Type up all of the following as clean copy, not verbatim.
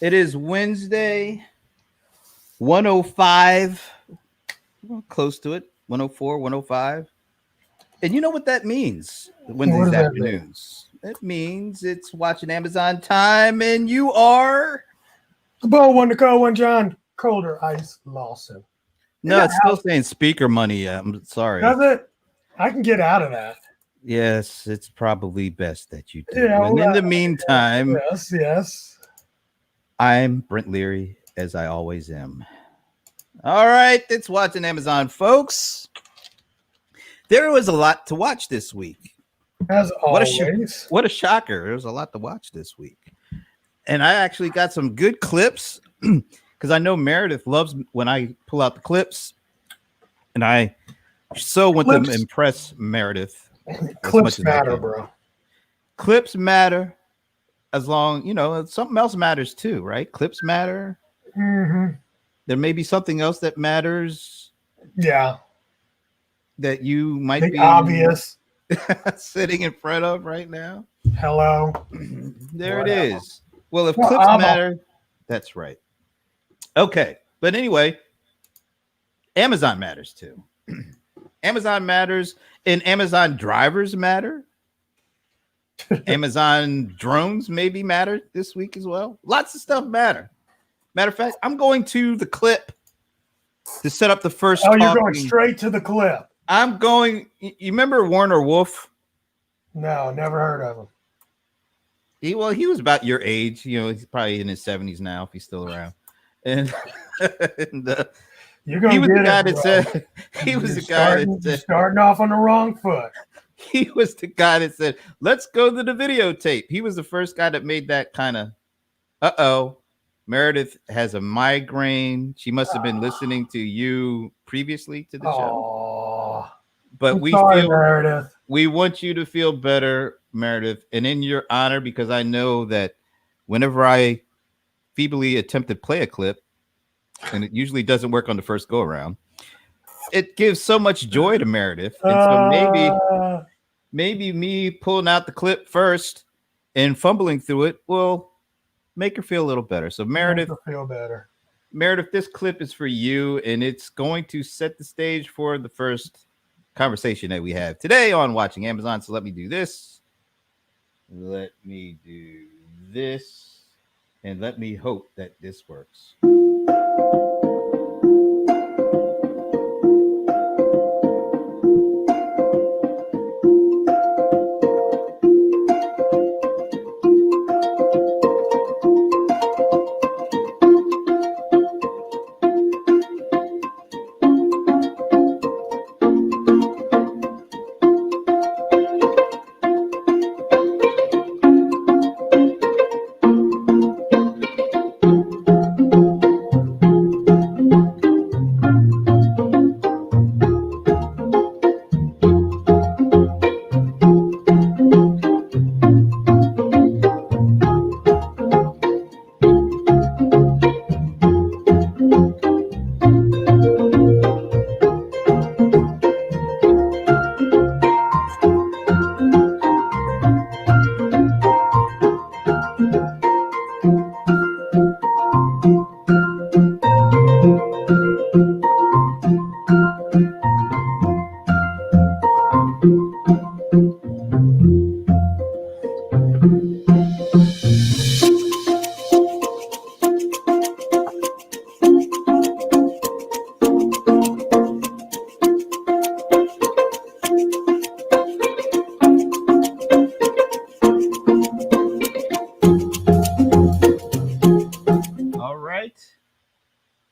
It is Wednesday, 105, well, close to it, 104, 105. And you know what that means, What Wednesdays does that mean? afternoons? It means it's watching Amazon time, and you are. The ball one to call one John Colder Ice Lawson. In No, the it's still house. saying speaker money. I'm sorry. Does it? I can get out of that. Yes, it's probably best that you Yeah. do. And in the meantime, Yes. I'm Brent Leary, as I always am. All right, it's watching Amazon, folks. There was a lot to watch this week. As What a always. what a shocker! There was a lot to watch this week, and I actually got some good clips because I know Meredith loves when I pull out the clips, and I so want to Clips. impress Meredith as much Clips as I matter, can. bro. Clips matter as long something else matters too, right? Clips matter. Mm-hmm. There may be something else that matters Yeah. that you might The be obvious. sitting in front of right now. Hello. There it Whatever. is. Well, if Well, clips Abba. matter, that's right. Okay. But anyway, Amazon matters too. Amazon matters, and Amazon drivers matter. Amazon drones maybe matter this week as well. Lots of stuff matter. Matter of fact, I'm going to the clip to set up the first. Oh, you're going straight to the clip. I'm going. You remember Warner Wolf? No, never heard of him. He was about your age. He's probably in his 70s now if he's still around. And, You're gonna he was get the guy it, that bro. said he was the guy that You're said starting off on the wrong foot. he was the guy that said, let's go to the videotape. He was the first guy that made that kind of Meredith has a migraine. She must have been listening to you previously to the show. But Meredith. We want you to feel better, Meredith, and in your honor, because I know that whenever I feebly attempt to play a clip, and it usually doesn't work on the first go around, it gives so much joy to Meredith. And so maybe me pulling out the clip first and fumbling through it will make her feel a little better. So Meredith, feel better. Meredith, this clip is for you, and it's going to set the stage for the first conversation that we have today on Watching Amazon. So let me do this. Let me do this. And let me hope that this works.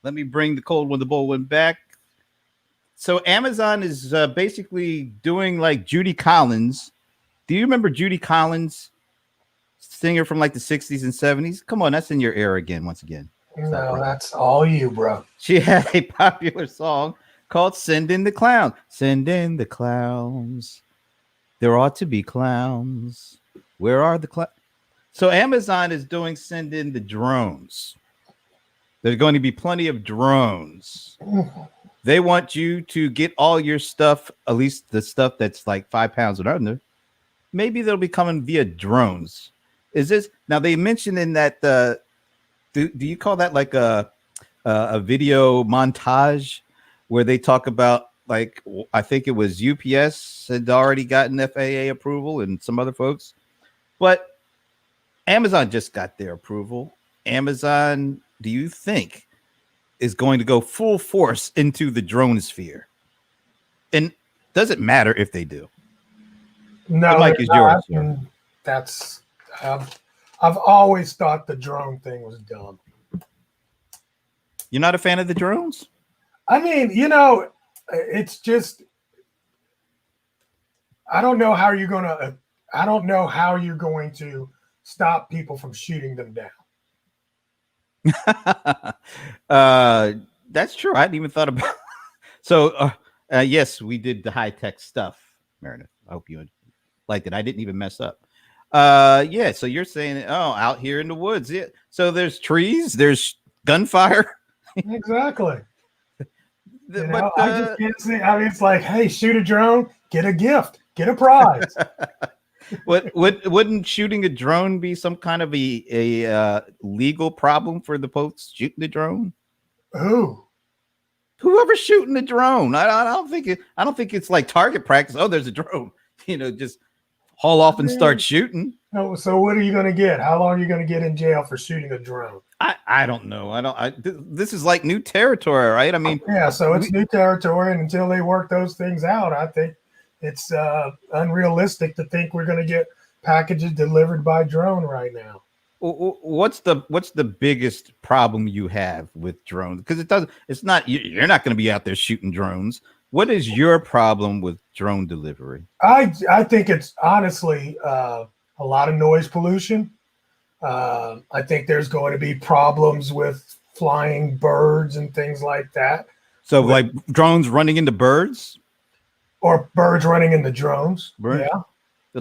Let me bring the cold one, the bold one back. So Amazon is basically doing like Judy Collins. Do you remember Judy Collins, singer from like the 60s and 70s? Come on, that's in your era again, once again. No, that's all you, bro. She had a popular song called Send in the Clown. Send in the clowns. There ought to be clowns. Where are the clowns? So Amazon is doing Send in the drones. There's going to be plenty of drones. They want you to get all your stuff, at least the stuff that's like 5 pounds and under. Maybe they'll be coming via drones. Is this now? They mentioned in that do you call that like a video montage where they talk about like I think it was UPS had already gotten FAA approval and some other folks, but Amazon just got their approval. Amazon, do you think is going to go full force into the drone sphere? And does it matter if they do? The No, mic they're is yours, not. sir. And that's I've always thought the drone thing was dumb. You're not a fan of the drones? I mean, it's just I don't know how you're gonna. I don't know how you're going to stop people from shooting them down. uh, that's true. I hadn't even thought about. So, yes, we did the high tech stuff, Meredith. I hope you liked it. I didn't even mess up. Yeah. So you're saying, oh, out here in the woods, yeah. So there's trees, there's gunfire. Exactly. But I just can't see. I mean, it's like, hey, shoot a drone, get a gift, get a prize. wouldn't shooting a drone be some kind of a legal problem for the folks shooting the drone? Who? Whoever's shooting the drone. I don't think I don't think it's like target practice. Oh, there's a drone. Just haul off and start shooting. No, so what are you going to get? How long are you going to get in jail for shooting a drone? I don't know. This is like new territory, right? I mean, yeah, so it's new territory, and until they work those things out, I think it's unrealistic to think we're going to get packages delivered by drone right now. What's the biggest problem you have with drones? Because it's not you're not going to be out there shooting drones. What is your problem with drone delivery? I think it's honestly a lot of noise pollution. I think there's going to be problems with flying birds and things like that. So, like drones running into birds, or birds running into drones. Birds. Yeah. So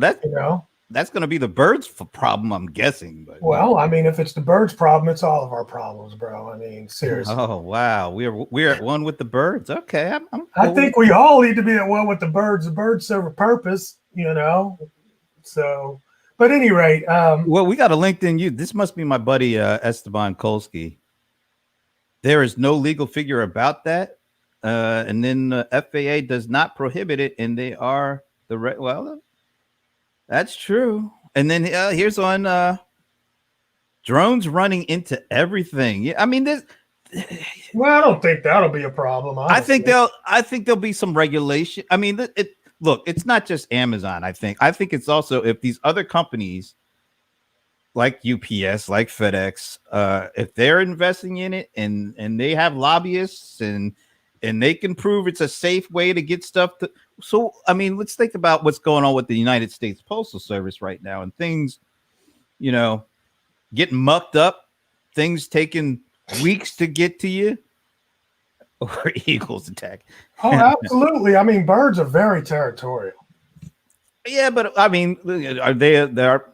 that's going to be the birds' problem, I'm guessing. But well, I mean, if it's the birds' problem, it's all of our problems, bro. I mean, seriously. Oh wow, we're at one with the birds. Okay, I think we all need to be at one with the birds. The birds serve a purpose, So, but at any rate, well, we got a LinkedIn. This must be my buddy Esteban Kolsky. There is no legal figure about that, and then the FAA does not prohibit it, and they are well. That's true. And then here's on drones running into everything. Yeah, I mean this. Well, I don't think that'll be a problem. Honestly. I think there'll be some regulation. I mean, look, it's not just Amazon. I think it's also if these other companies like UPS, like FedEx, if they're investing in it and they have lobbyists and they can prove it's a safe way to get stuff to. So, I mean, let's think about what's going on with the United States Postal Service right now and things, getting mucked up, things taking weeks to get to you. Or eagles attack. Oh, absolutely. I mean, birds are very territorial. Yeah, but I mean, are there?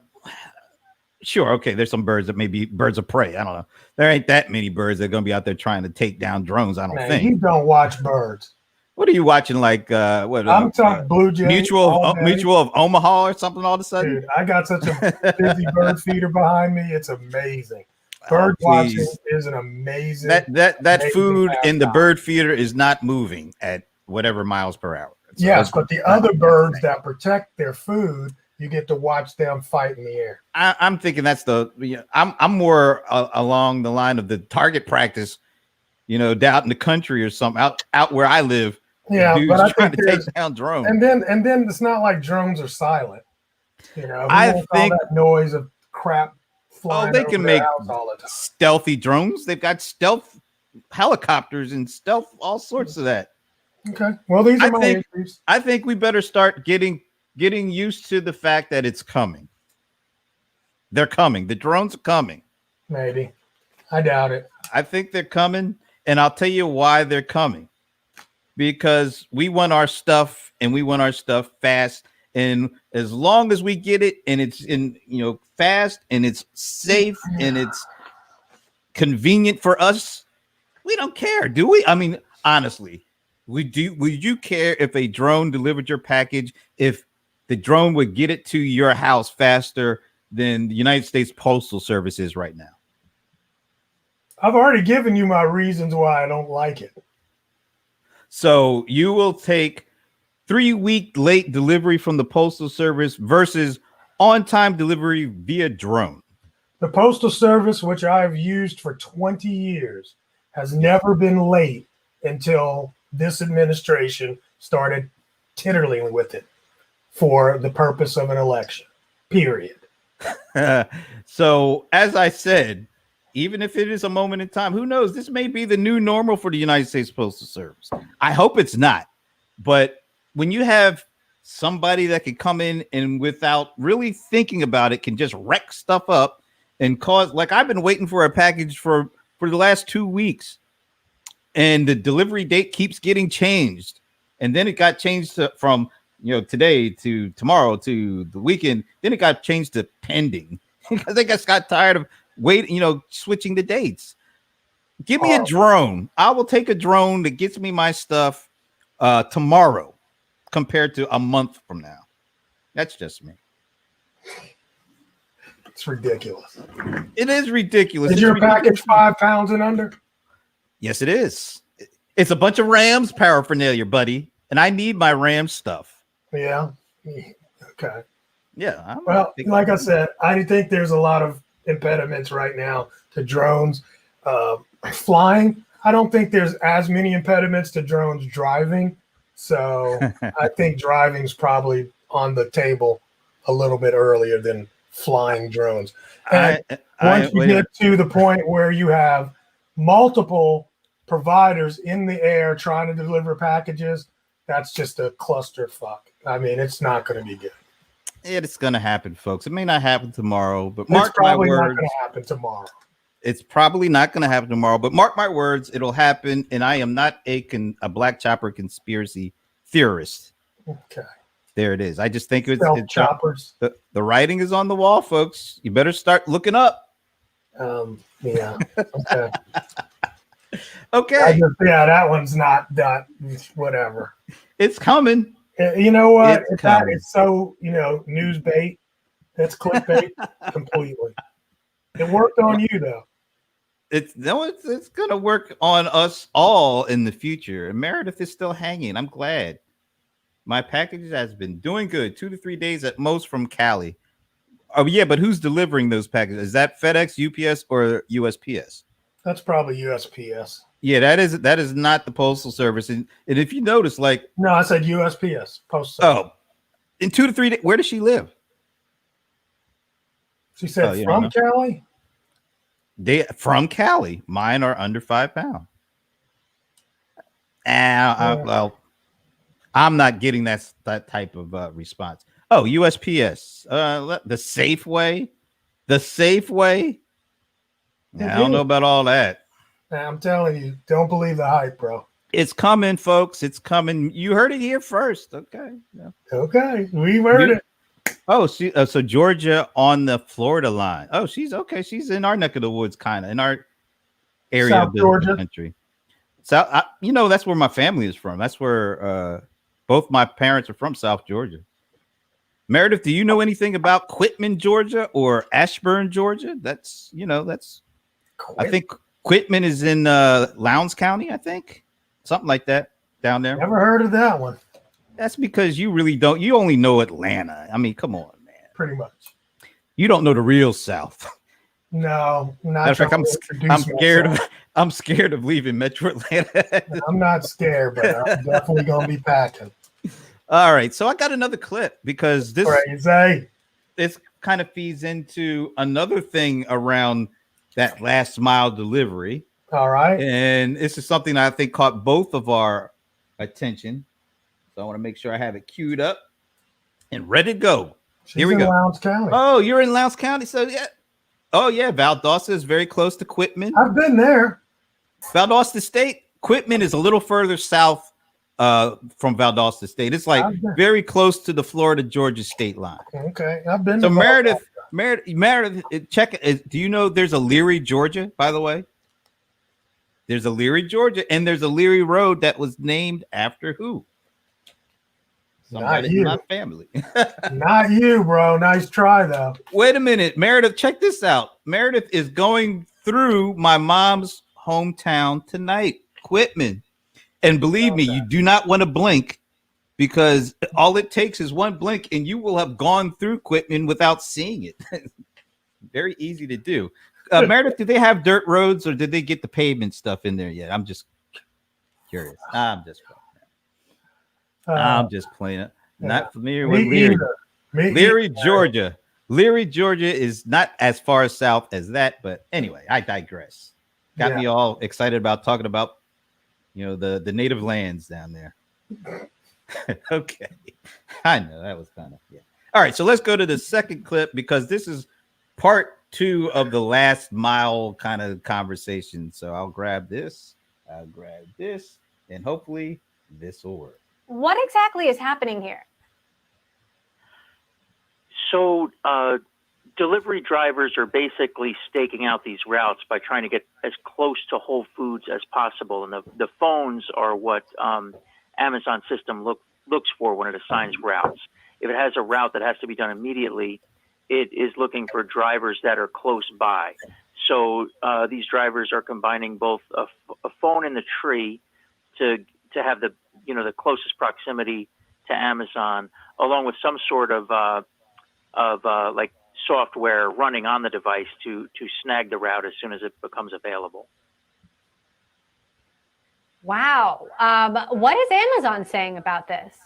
Sure, okay. There's some birds that may be birds of prey. I don't know. There ain't that many birds that are going to be out there trying to take down drones. I don't think. You don't watch birds. What are you watching? Like what? I'm talking Blue Jays. Mutual of Omaha or something. All of a sudden, dude, I got such a busy bird feeder behind me. It's amazing. Bird watching is an amazing. That amazing food in the bird feeder is not moving at whatever miles per hour. So yes, but the other birds that protect their food, you get to watch them fight in the air. I'm thinking that's I'm more along the line of the target practice, out in the country or something, out where I live. Yeah, but I trying think to take down drones. And then it's not like drones are silent. I think all that noise of crap. Oh, they can make stealthy drones. They've got stealth helicopters and stealth, all sorts of that. Okay. Well, these are my issues. I think we better start getting used to the fact that it's coming. They're coming. The drones are coming. Maybe. I doubt it. I think they're coming, and I'll tell you why they're coming. Because we want our stuff, and we want our stuff fast. And as long as we get it and it's fast and it's safe and it's convenient for us, we don't care, do we? I mean, honestly, would you care if a drone delivered your package if the drone would get it to your house faster than the United States Postal Service is right now? I've already given you my reasons why I don't like it. So you will take 3 week late delivery from the Postal Service versus on time delivery via drone. The Postal Service, which I've used for 20 years, has Yeah. never been late until this administration started tittering with it for the purpose of an election. Period. So, as I said, even if it is a moment in time, who knows? This may be the new normal for the United States Postal Service. I hope it's not. But when you have somebody that can come in and without really thinking about it can just wreck stuff up and cause, like, I've been waiting for a package for the last 2 weeks, and the delivery date keeps getting changed, and then it got changed from today to tomorrow to the weekend. Then it got changed to pending because they just got tired of waiting, switching the dates. Give me a drone. I will take a drone that gets me my stuff tomorrow compared to a month from now. That's just me. It's ridiculous. It is ridiculous. Is your package 5 pounds and under? Yes, it is. It's a bunch of Rams paraphernalia, buddy, and I need my Rams stuff. Yeah. Okay. Yeah. Well, like I said, I think there's a lot of impediments right now to drones flying. I don't think there's as many impediments to drones driving. So I think driving's probably on the table a little bit earlier than flying drones. And once you get to the point where you have multiple providers in the air trying to deliver packages, that's just a clusterfuck. I mean, it's not going to be good. It's going to happen, folks. It may not happen tomorrow, but it's probably not going to happen tomorrow. It's probably not going to happen tomorrow, but mark my words, it'll happen. And I am not a black chopper conspiracy theorist. Okay. There it is. I just think it's choppers. The writing is on the wall, folks. You better start looking up. Yeah. Okay. Okay. That one's not that. Whatever. It's coming. You know what? It's so news bait. That's clickbait completely. It worked on you though. It's gonna work on us all in the future. And Meredith is still hanging. I'm glad. My package has been doing good. 2 to 3 days at most from Cali. Oh yeah, but who's delivering those packages? Is that FedEx, UPS, or USPS? That's probably USPS. Yeah, that is not the Postal Service. And if you notice, like, no, I said USPS. Postal Service. Oh, in 2 to 3 days. Where does she live? She said from Cali. From Cali. Mine are under 5 pounds. Well, I'm not getting that type of response. Oh, USPS. The Safeway. The Safeway. I don't know about all that. I'm telling you, don't believe the hype, bro. It's coming, folks. It's coming. You heard it here first. Okay. Yeah. Okay. We've heard it. Oh, so Georgia on the Florida line. Oh, she's okay. She's in our neck of the woods, kind of in our area South of the Georgia country. So, that's where my family is from. That's where both my parents are from, South Georgia. Meredith, do you know anything about Quitman, Georgia, or Ashburn, Georgia? That's I think Quitman is in Lowndes County, I think. Something like that down there. Never heard of that one. That's because you really don't. You only know Atlanta. I mean, come on, man. Pretty much. You don't know the real South. No, not. Matter of fact, I'm scared of leaving Metro Atlanta. I'm not scared, but I'm definitely gonna be packing. All right, so I got another clip because this kind of feeds into another thing around that last mile delivery. All right, and this is something I think caught both of our attention. So I want to make sure I have it queued up and ready to go. Here we go. Lowndes County. Oh, you're in Lowndes County. So yeah. Oh yeah. Valdosta is very close to Quitman. I've been there. Valdosta State. Quitman is a little further south from Valdosta State. It's like very close to the Florida-Georgia state line. Okay. I've been. So Meredith, check it. Do you know there's a Leary, Georgia, by the way? There's a Leary, Georgia, and there's a Leary Road that was named after who? Somebody in my family. Not you, bro. Nice try, though. Wait a minute. Meredith, check this out. Meredith is going through my mom's hometown tonight, Quitman. And believe me, you do not want to blink because all it takes is one blink and you will have gone through Quitman without seeing it. Very easy to do. Meredith, do they have dirt roads or did they get the pavement stuff in there yet? I'm just curious. I'm just playing. Not familiar with Leary. Leary, Georgia. Leary, Georgia is not as far south as that, but anyway, I digress. Got me all excited about talking about, the native lands down there. Okay. I know that was kind of, yeah. All right, so let's go to the second clip because this is part 2 of the last mile kind of conversation. So I'll grab this, and hopefully this will work. What exactly is happening here? So delivery drivers are basically staking out these routes by trying to get as close to Whole Foods as possible. And the phones are what Amazon system looks for when it assigns routes. If it has a route that has to be done immediately, it is looking for drivers that are close by. So these drivers are combining both a phone in the tree to have the closest proximity to Amazon, along with some sort of like software running on the device to snag the route as soon as it becomes available. Wow. What is Amazon saying about this?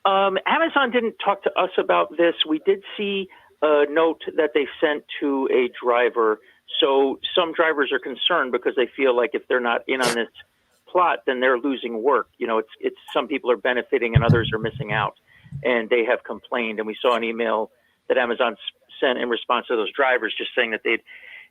Amazon didn't talk to us about this. We did see a note that they sent to a driver. So some drivers are concerned because they feel like if they're not in on this plot, then they're losing work. It's some people are benefiting and others are missing out, and they have complained. And we saw an email that Amazon sent in response to those drivers, just saying that they'd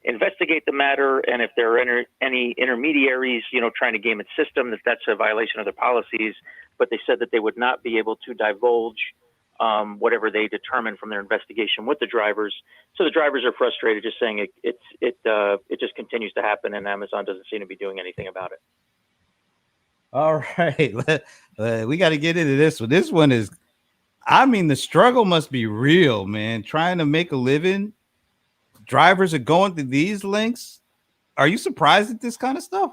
investigate the matter, and if there are any intermediaries, trying to game its system, that's a violation of their policies. But they said that they would not be able to divulge whatever they determine from their investigation with the drivers. So the drivers are frustrated, just saying it just continues to happen, and Amazon doesn't seem to be doing anything about it. All right, we got to get into this one. This one is, the struggle must be real, man. Trying to make a living, drivers are going to these links. Are you surprised at this kind of stuff?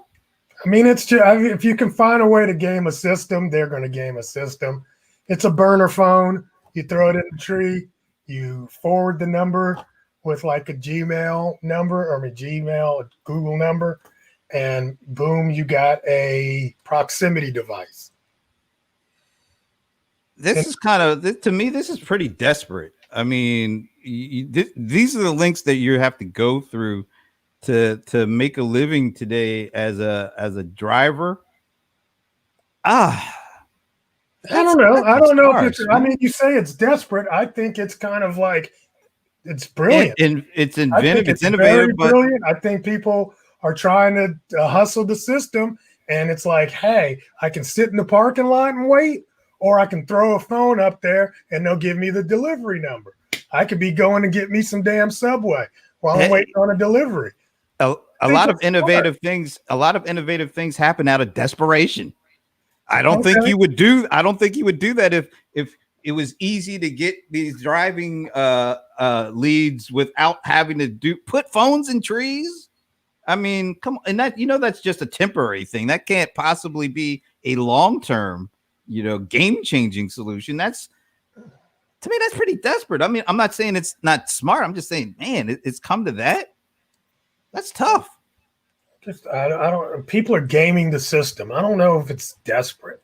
It's just, if you can find a way to game a system, they're going to game a system. It's a burner phone. You throw it in the tree. You forward the number with like a Gmail number or a Google number, and boom, you got a proximity device. This is kind of, to me, this is pretty desperate. These are the links that you have to go through to make a living today as a driver. I don't know. I don't know if it's. You say it's desperate. I think it's kind of like it's brilliant. It's inventive. It's innovative. But brilliant. I think people are trying to hustle the system, and it's like, hey, I can sit in the parking lot and wait, or I can throw a phone up there and they'll give me the delivery number. I could be going to get me some damn Subway while I'm waiting on a delivery. A lot of innovative things happen out of desperation. I don't think you would do that if it was easy to get these driving leads without having to put phones in trees. Come on, and that's just a temporary thing. That can't possibly be a long-term, game-changing solution. To me, that's pretty desperate. I'm not saying it's not smart. I'm just saying, man, it's come to that. That's tough. I don't. People are gaming the system. I don't know if it's desperate.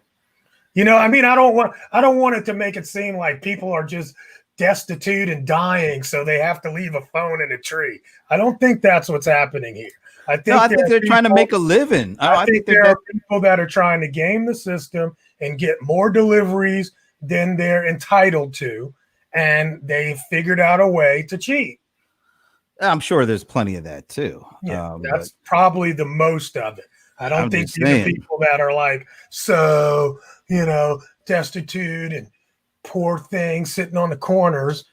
I don't want it to make it seem like people are just destitute and dying, so they have to leave a phone in a tree. I don't think that's what's happening here. I think they're trying to make a living. I think there are people that are trying to game the system and get more deliveries than they're entitled to, and they figured out a way to cheat. I'm sure there's plenty of that too. Yeah, that's probably the most of it. I don't think these are people that are like destitute and poor things sitting on the corners.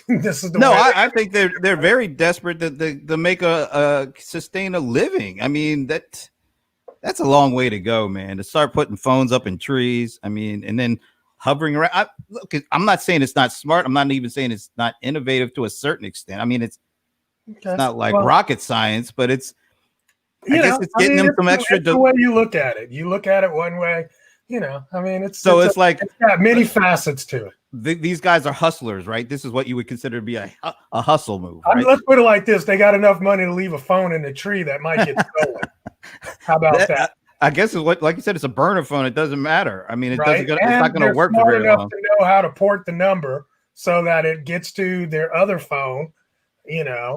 This is the way I think they're very desperate to make a sustain a living. That's a long way to go, man. To start putting phones up in trees. And then hovering around. I'm not saying it's not smart. I'm not even saying it's not innovative to a certain extent. It's not like Well, rocket science, but it's. I you guess know, it's getting them some extra. it's the way you look at it. You look at it one way, you know. I mean, So it's like it's got many facets to it. these guys are hustlers, right? This is what you would consider to be a hustle move, I mean, right? let's put it like this: they got enough money to leave a phone in the tree that might get stolen. How about that? I guess it's what, like you said, it's a burner phone. It doesn't matter. I mean, it Right? doesn't. It's And not going to they're work for smart very enough long. to know how to port the number so that it gets to their other phone. You know,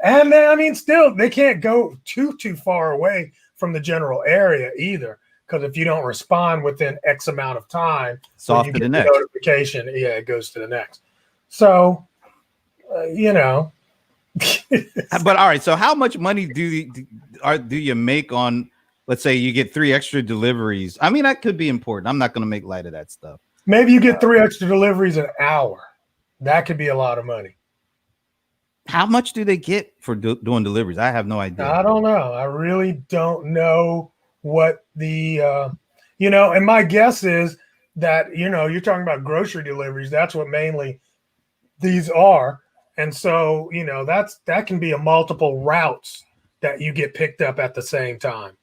and then, I mean, still, they can't go too far away from the general area either, because if you don't respond within X amount of time, It's when off you to get the the next. notification, yeah, it goes to the next. So, you know, But all right, so how much money do you make on? Let's say you get 3 extra deliveries. I mean, that could be important. I'm not going to make light of that stuff. maybe you get 3 extra deliveries an hour. That could be a lot of money. How much do they get for doing deliveries? I have no idea. I don't know. I really don't know what the, you know, and my guess is that, you know, you're talking about grocery deliveries. That's what mainly these are. And so, you know, that can be a multiple routes that you get picked up at the same time.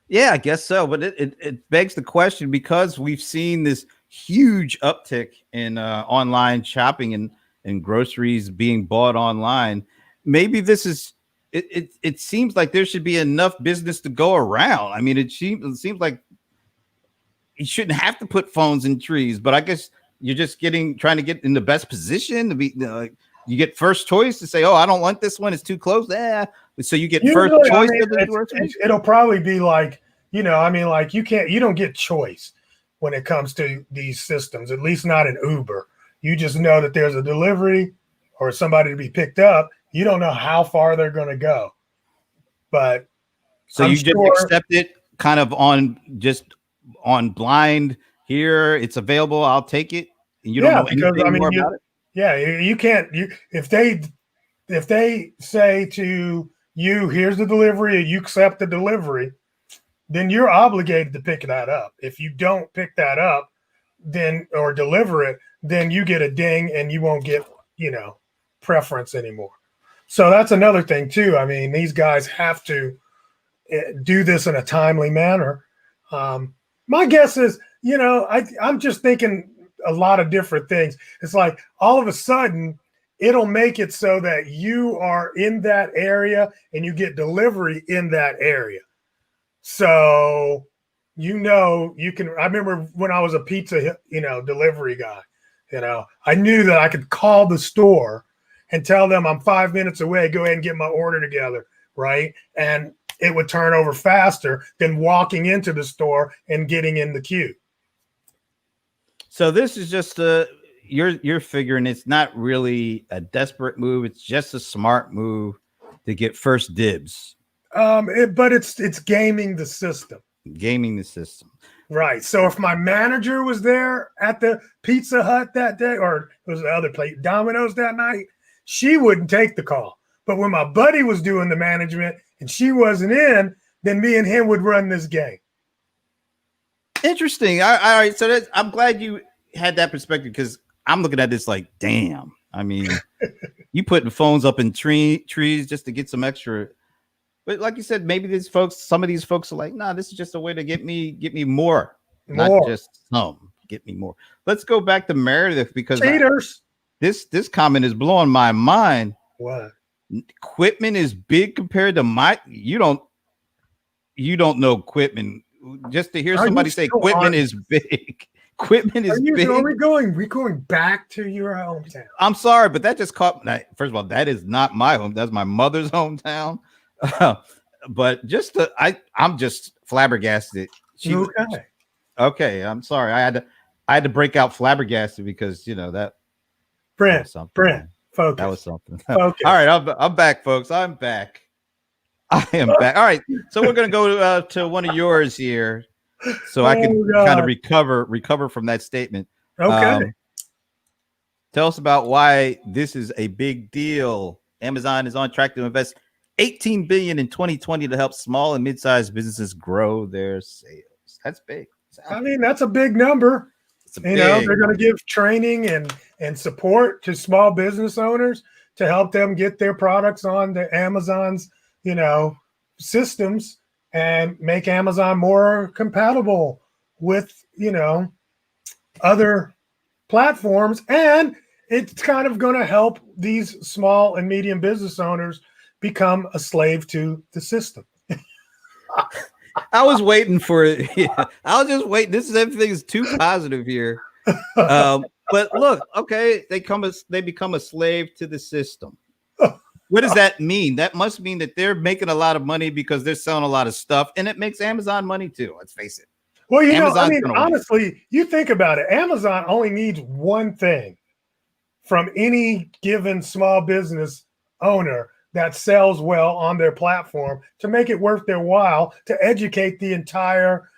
Yeah, I guess so. But it begs the question, because we've seen this huge uptick in online shopping and groceries being bought online. Maybe this is it seems like there should be enough business to go around. I mean, it seems like you shouldn't have to put phones in trees, but I guess you're just trying to get in the best position to be. You get first choice to say, "Oh, I don't want this one; it's too close." So you get first Usually, choice I mean, of the groceries. it'll probably be like, you know, I mean, like you don't get choice when it comes to these systems, at least not in Uber. You just know that there's a delivery or somebody to be picked up. You don't know how far they're going to go. But So I'm you just sure, accept it kind of on blind. Here, it's available. I'll take it. And you don't yeah, know because I anything more mean, about it. yeah, you can't. If they say to you, "Here's the delivery," and you accept the delivery, then you're obligated to pick that up. If you don't pick that up, then or deliver it, then you get a ding and you won't get, you know, preference anymore. So that's another thing too. I mean, these guys have to do this in a timely manner. My guess is, you know, I'm just thinking a lot of different things. It's like all of a sudden it'll make it so that you are in that area and you get delivery in that area. So, you know, you can. I remember when I was a pizza, you know, delivery guy, you know, I knew that I could call the store and tell them I'm 5 minutes away. Go ahead and get my order together, right? And it would turn over faster than walking into the store and getting in the queue. So this is just you're figuring it's not really a desperate move. It's just a smart move to get first dibs, But it's gaming the system. gaming the system. Right. So if my manager was there at the Pizza Hut that day, or it was the other place, Domino's that night, she wouldn't take the call. But when my buddy was doing the management and she wasn't in, then me and him would run this game. Interesting. All right. So I'm glad you had that perspective, because I'm looking at this like, damn. I mean, you putting phones up in trees just to get some extra. But like you said, maybe some of these folks are like, nah, this is just a way to get me more, not just some. Get me more. Let's go back to Meredith, because Cheaters. This comment is blowing my mind. What? Equipment is big compared to you don't know equipment. Just to hear somebody say equipment is big. Equipment is big. Are we going back to your hometown? I'm sorry, but that just caught. First of all, that is not my home. That's my mother's hometown. But I'm just flabbergasted. Okay. I'm sorry. I had to break out flabbergasted, because you know that. Brent, focus. That was something. Focus. All right, I'm back, folks. I'm back. I am back. All right, so we're gonna go to one of yours here, so I can kind of recover from that statement. Okay. Tell us about why this is a big deal. Amazon is on track to invest $18 billion in 2020 to help small and mid-sized businesses grow their sales. That's big. I mean, that's a big number. You know, they're going to give training and support to small business owners to help them get their products on the Amazon's, systems and make Amazon more compatible with, other platforms. And it's kind of going to help these small and medium business owners become a slave to the system. I was waiting for it. Yeah, I was just waiting. Everything is too positive here. But look, okay, they become a slave to the system. What does that mean? That must mean that they're making a lot of money because they're selling a lot of stuff, and it makes Amazon money too. Let's face it. Well, Amazon's honestly, you think about it. Amazon only needs one thing from any given small business owner that sells well on their platform to make it worth their while to educate the entire,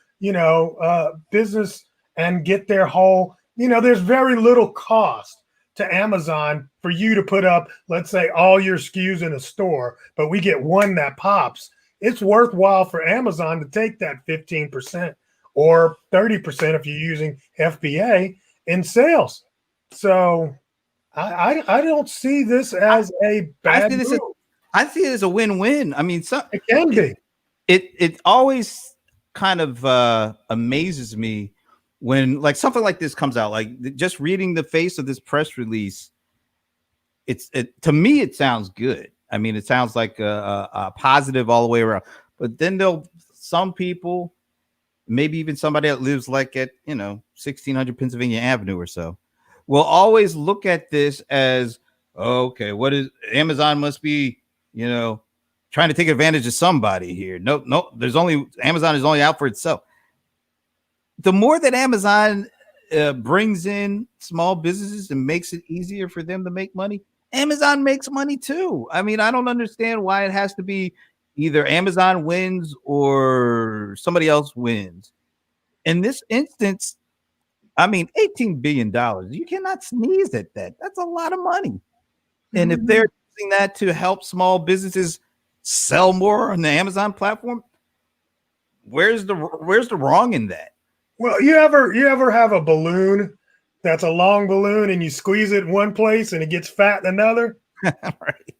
business and get their whole, there's very little cost to Amazon for you to put up, let's say, all your SKUs in a store, but we get one that pops. It's worthwhile for Amazon to take that 15% or 30% if you're using FBA in sales. So I don't see this as a bad move. I see it as a win-win. I mean, it can be. It always kind of amazes me when like something like this comes out. Like just reading the face of this press release, to me it sounds good. I mean, it sounds like a positive all the way around. But then some people, maybe even somebody that lives like at 1600 Pennsylvania Avenue or so, will always look at this as, okay, what is Amazon must be, trying to take advantage of somebody here. No, Amazon is only out for itself. The more that Amazon brings in small businesses and makes it easier for them to make money, Amazon makes money too. I mean, I don't understand why it has to be either Amazon wins or somebody else wins. In this instance, I mean, $18 billion. You cannot sneeze at that. That's a lot of money. And if they're using that to help small businesses sell more on the Amazon platform, where's the wrong in that? Well, you ever have a balloon that's a long balloon and you squeeze it in one place and it gets fat in another? Right.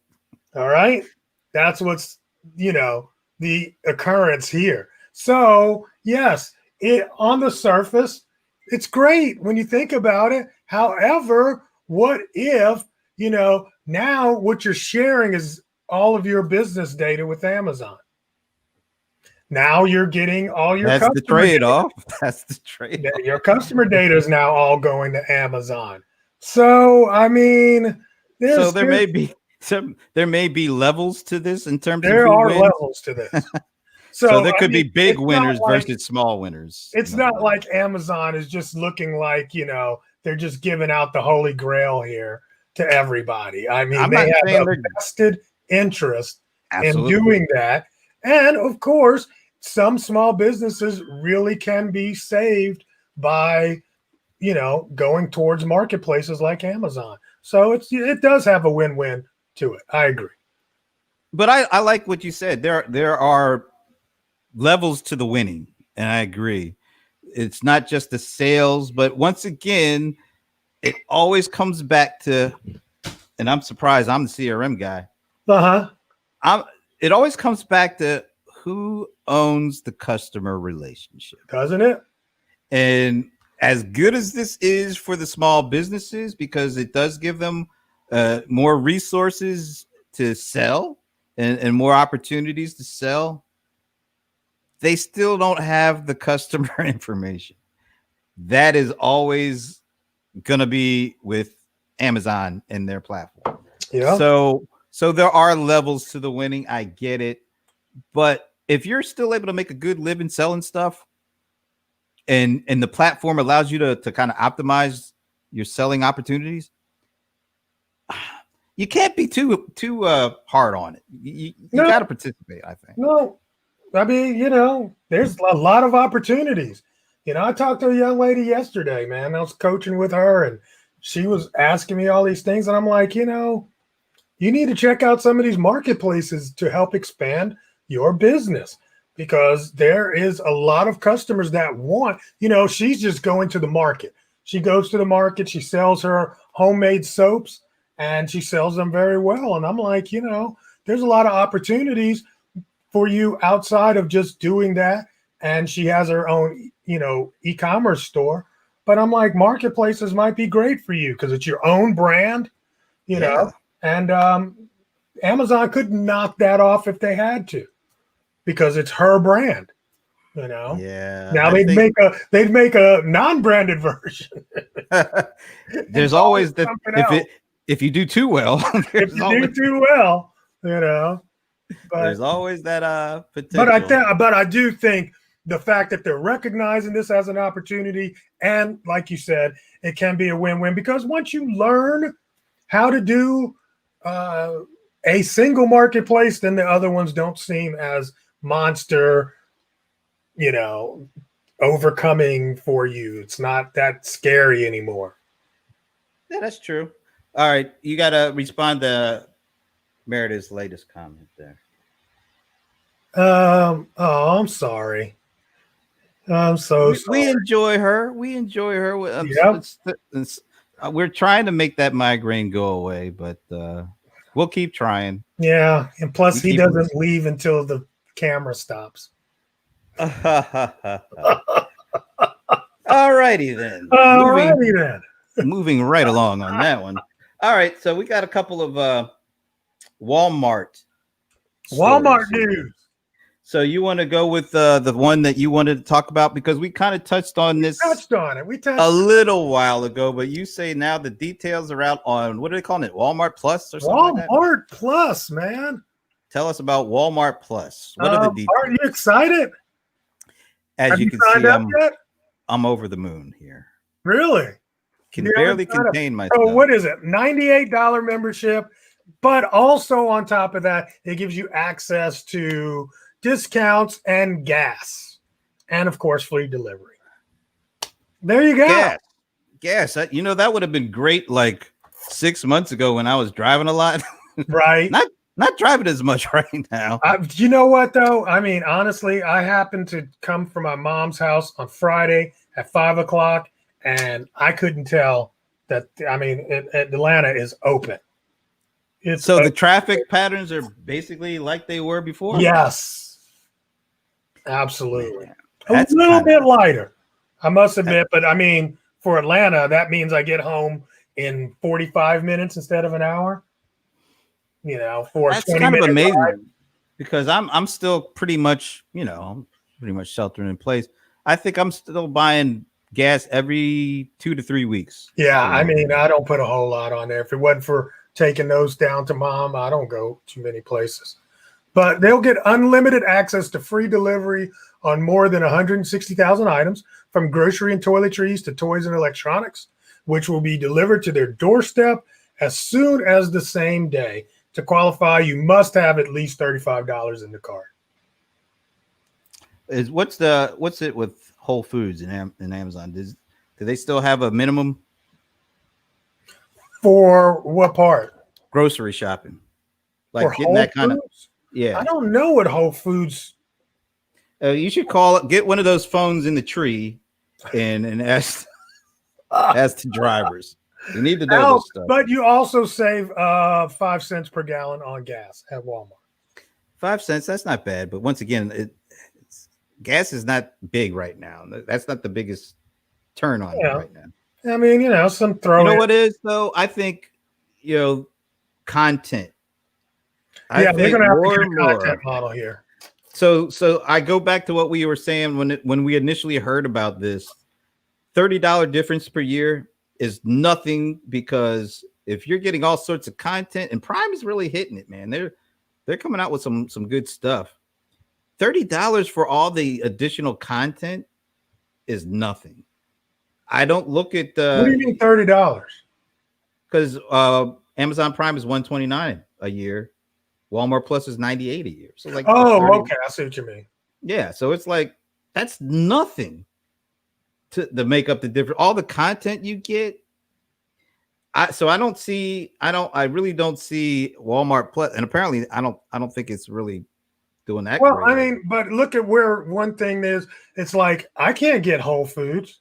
All right. That's what's, the occurrence here. So, yes, on the surface, it's great when you think about it. However, what if, now what you're sharing is all of your business data with Amazon? Now you're getting all your That's the trade-off. That's the trade-off. Your customer data is now all going to Amazon. So, I mean, there may be levels to this in terms of there are wins. Levels to this. So there could be big winners versus small winners. It's not like Amazon is just looking like, they're just giving out the holy grail here to everybody. I mean, they have a vested interest in doing that. And of course, some small businesses really can be saved by, going towards marketplaces like Amazon. So it does have a win-win to it. I agree. But I like what you said. There are levels to the winning, and I agree. It's not just the sales, but once again, it always comes back to, and I'm surprised I'm the CRM guy. It always comes back to who owns the customer relationship, doesn't it? And as good as this is for the small businesses, because it does give them more resources to sell and more opportunities to sell, they still don't have the customer information. That is always going to be with Amazon and their platform. Yeah. So there are levels to the winning. I get it. But if you're still able to make a good living selling stuff and the platform allows you to kind of optimize your selling opportunities, you can't be too hard on it. You got to participate, I think. No, I mean, there's a lot of opportunities. I talked to a young lady yesterday, man. I was coaching with her and she was asking me all these things. And I'm like, you need to check out some of these marketplaces to help expand your business, because there is a lot of customers that want, she's just going to the market. She goes to the market, she sells her homemade soaps, and she sells them very well. And I'm like, there's a lot of opportunities for you outside of just doing that. And she has her own, e-commerce store. But I'm like, marketplaces might be great for you because it's your own brand, and Amazon could knock that off if they had to, because it's her brand. Yeah. Now they'd make a non-branded version. There's always that if you do too well. If you do too well, But there's always that potential. But I do think the fact that they're recognizing this as an opportunity, and like you said, it can be a win-win, because once you learn how to do a single marketplace, then the other ones don't seem as monster, overcoming for you. It's not that scary anymore. Yeah, that's true. All right, you got to respond to Meredith's latest comment there. Oh, I'm sorry. I'm so sorry. We enjoy her. Yep. We're trying to make that migraine go away, but we'll keep trying. Yeah, and plus he doesn't leave until the camera stops. All righty then. Moving right along on that one. All right, so we got a couple of Walmart news. So you want to go with the one that you wanted to talk about, because we kind of touched on this. We touched a little while ago, but you say now the details are out on, what are they calling it? Walmart Plus or something like that? Walmart Plus, man. Tell us about Walmart Plus. What are the details? Aren't you excited? As you can see, I'm over the moon here. Really? Can barely contain myself. So what is it? $98 membership, but also on top of that, it gives you access to discounts and gas, and of course free delivery. There you go. Gas. That would have been great like 6 months ago when I was driving a lot. Right. Not driving as much right now. You know what though? I mean, honestly, I happened to come from my mom's house on Friday at 5:00, and I couldn't tell that. I mean, Atlanta is open. The traffic patterns are basically like they were before. Yes. Absolutely. Man, a little bit lighter, I must admit. But I mean, for Atlanta, that means I get home in 45 minutes instead of an hour. For that's kind of amazing ride. Because I'm still pretty much, sheltering in place. I think I'm still buying gas every 2 to 3 weeks. Yeah, I mean, I don't put a whole lot on there. If it wasn't for taking those down to mom, I don't go too many places. But they'll get unlimited access to free delivery on more than 160,000 items, from grocery and toiletries to toys and electronics, which will be delivered to their doorstep as soon as the same day. To qualify, you must have at least $35 in the cart. What's it with Whole Foods and Amazon? Do they still have a minimum? For what part? Grocery shopping. Like getting that kind of. Yeah, I don't know what Whole Foods. You should get one of those phones in the tree, and ask the drivers. You need to know this stuff. But you also save 5 cents per gallon on gas at Walmart. 5 cents, that's not bad. But once again, gas is not big right now. That's not the biggest turn on it right now. I mean, some throw. You know what is though? I think content. They're going to have to get a content model here. So I go back to what we were saying when we initially heard about this. $30 difference per year is nothing, because if you're getting all sorts of content, and Prime is really hitting it, man. They're coming out with some good stuff. $30 for all the additional content is nothing. I don't look at what do you mean $30? Because Amazon Prime is $129 a year. Walmart Plus is $98 a year. So okay, I see what you mean. Yeah, so it's like that's nothing to make up the difference. All the content you get. I really don't see Walmart Plus, and apparently I don't think it's really doing that. Well, great. I mean, but look at where one thing is. It's like I can't get Whole Foods.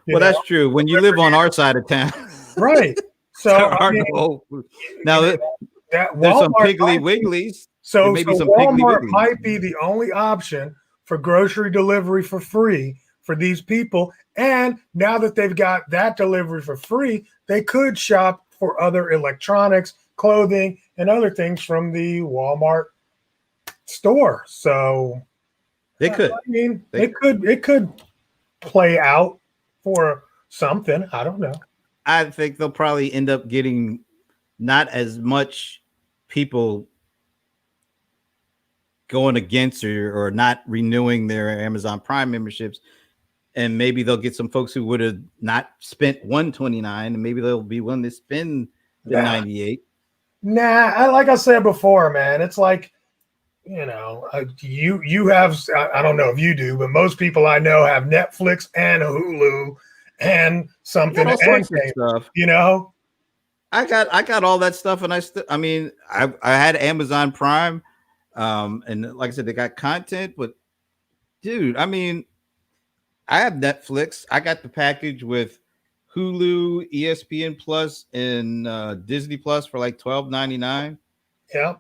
Well, that's true. When you live on our side of town, right? So It's I hard mean, to hold. you Now know, that there's some Walmart Piggly might be, Wigglies. There so may be so some Piggly Walmart Wigglies. might be the only option for grocery delivery for free for these people. And now that they've got that delivery for free, they could shop for other electronics, clothing, and other things from the Walmart store. So They could. I mean, They- it could play out for something. I don't know. I think they'll probably end up getting not as much people going against or not renewing their Amazon Prime memberships, and maybe they'll get some folks who would have not spent 129, and maybe they'll be willing to spend the 98. Nah, like I said before, man, it's like, you have, I don't know if you do, but most people I know have Netflix and Hulu and something All and sorts of cable, stuff. I got all that stuff, and I had Amazon Prime, and like I said, they got content, but dude, I mean, I have Netflix. I got the package with Hulu, ESPN Plus, and Disney Plus for like $12.99. yeah.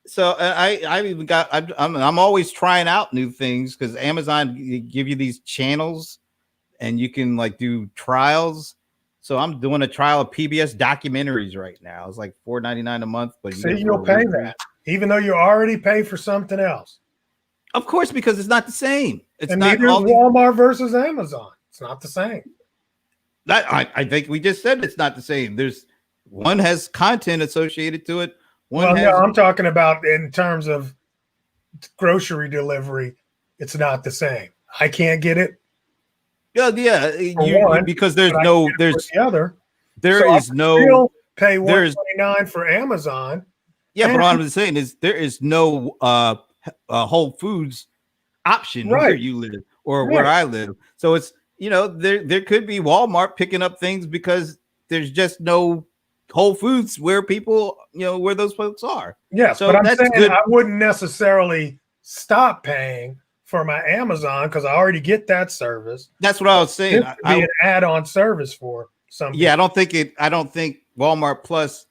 So I even got I'm always trying out new things because Amazon give you these channels and you can like do trials. So I'm doing a trial of PBS documentaries right now. It's like $4.99 a month, but See, you'll pay that, even though you already pay for something else. Of course, because it's not the same. It's And not neither is all these, Walmart versus Amazon. It's not the same. I think we just said it's not the same. There's one has content associated to it. One Well, has no, I'm talking about in terms of grocery delivery. It's not the same. I can't get it. yeah, One, because but I can get it for the other. there So is I no still pay there's $129 for Amazon. yeah, and, but what I'm saying is there is no Whole Foods option where right, you live or right. where I live. So it's there could be Walmart picking up things because there's just no Whole Foods where people where those folks are. Yes, So but I'm that's saying good. I wouldn't necessarily stop paying for my Amazon because I already get that service. That's what I was saying. This could be an add-on service for some people. I don't think Walmart Plus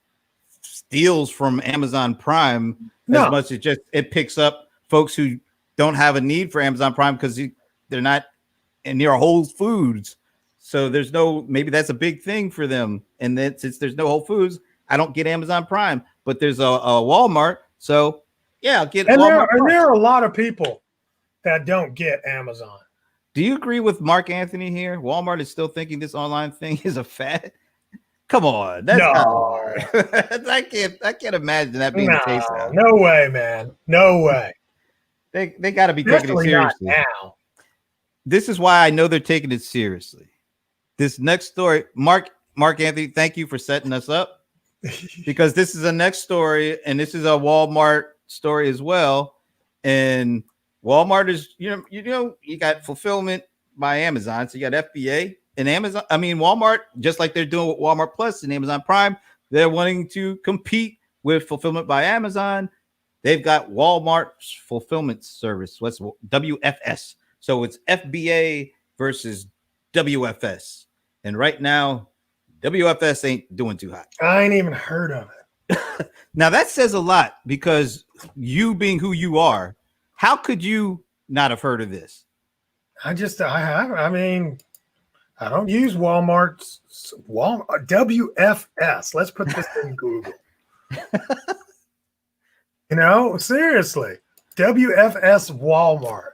steals from Amazon Prime as much as just it picks up folks who don't have a need for Amazon Prime because they're not near Whole Foods. So there's maybe that's a big thing for them. And then since there's no Whole Foods, I don't get Amazon Prime, but there's a Walmart. So yeah, I'll get Walmart. And there are a lot of people that don't get Amazon. Do you agree with Mark Anthony here? Walmart is still thinking this online thing is a fad. Come on, that's not hard. I can't imagine that being the case now. No way, man. No way. They got to be taking it seriously. Not now. This is why I know they're taking it seriously. This next story, Mark Anthony, thank you for setting us up because this is a next story, and this is a Walmart story as well. And Walmart is, you got fulfillment by Amazon, so you got FBA and Amazon. I mean, Walmart, just like they're doing with Walmart Plus and Amazon Prime, they're wanting to compete with fulfillment by Amazon. They've got Walmart's fulfillment service. What's WFS? So it's FBA versus WFS. And right now, WFS ain't doing too hot. I ain't even heard of it. Now that says a lot because you being who you are, how could you not have heard of this? I mean, I don't use Walmart's WFS. Let's put this in Google. Seriously, WFS Walmart.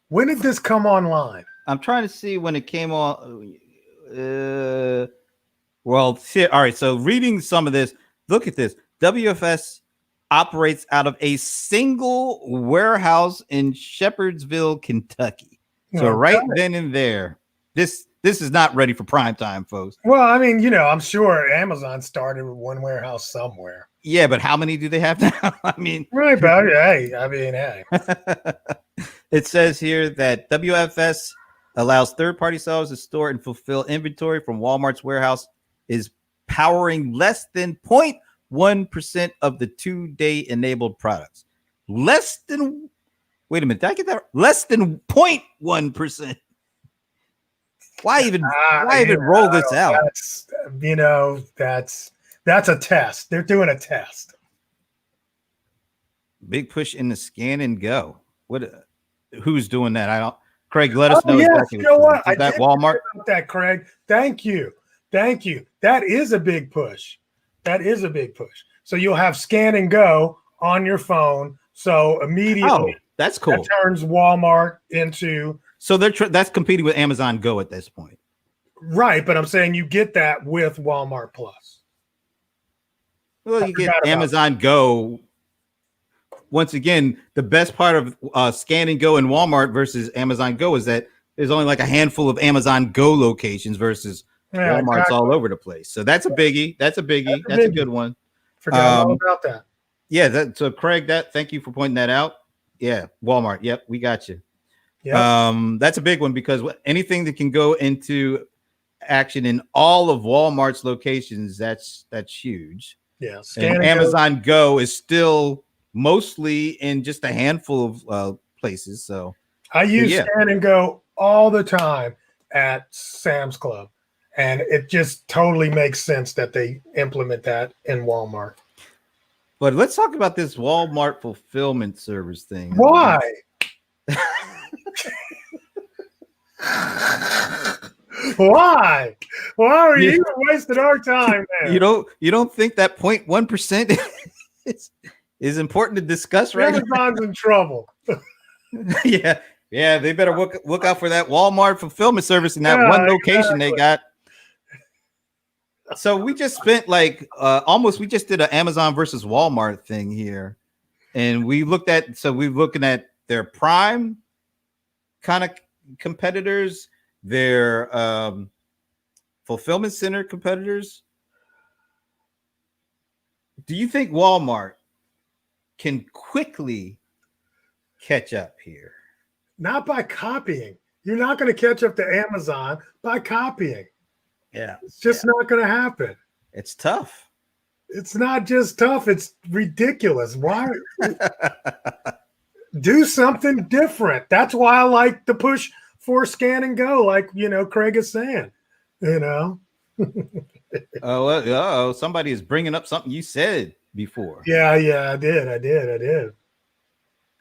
When did this come online? I'm trying to see when it came on. Well, shit. All right. So reading some of this, look at this. WFS operates out of a single warehouse in Shepherdsville, Kentucky. So right then and there, this is not ready for prime time, folks. Well, I mean, I'm sure Amazon started with one warehouse somewhere. Yeah, but how many do they have now? I mean, right, but hey. It says here that WFS allows third-party sellers to store and fulfill inventory from Walmart's warehouse, is powering less than 0.1% of the 2-day enabled products. Wait a minute, did I get that? Less than 0.1%. Why even roll this out? That's that's a test. They're doing a test. Big push in the scan and go. What? Who's doing that? I don't. Craig, let us know Yes, exactly. you know what? Is that Walmart? About that, Craig. Thank you. That is a big push. So you'll have scan and go on your phone. So immediately, that's cool. That turns Walmart into. So that's competing with Amazon Go at this point, right? But I'm saying you get that with Walmart Plus. Well, you get Amazon Go. Once again, the best part of Scan and Go in Walmart versus Amazon Go is that there's only like a handful of Amazon Go locations versus Walmart's all over the place. So that's a biggie. That's a good one. Forgot all about that. Yeah. So Craig, thank you for pointing that out. Yeah, Walmart. Yep, we got you. Yep. That's a big one because anything that can go into action in all of Walmart's locations, that's huge. Yeah. And Amazon Go is still mostly in just a handful of places. So I use Scan and Go all the time at Sam's Club, and it just totally makes sense that they implement that in Walmart. But let's talk about this Walmart fulfillment service thing. Why? Why are you wasting our time there? You don't think that 0.1% is important to discuss, right? Amazon's in trouble. Yeah, they better look out for that Walmart fulfillment service in that one location they got. So we just spent we just did an Amazon versus Walmart thing here, and we're looking at their Prime kind of competitors, their fulfillment center competitors. Do you think Walmart can quickly catch up here? Not by copying. You're not going to catch up to Amazon by copying. Yeah. It's just not going to happen. It's tough. It's not just tough. It's ridiculous. Why? Do something different. That's why I like the push for Scan and Go, like, Craig is saying, somebody is bringing up something you said before. Yeah, I did.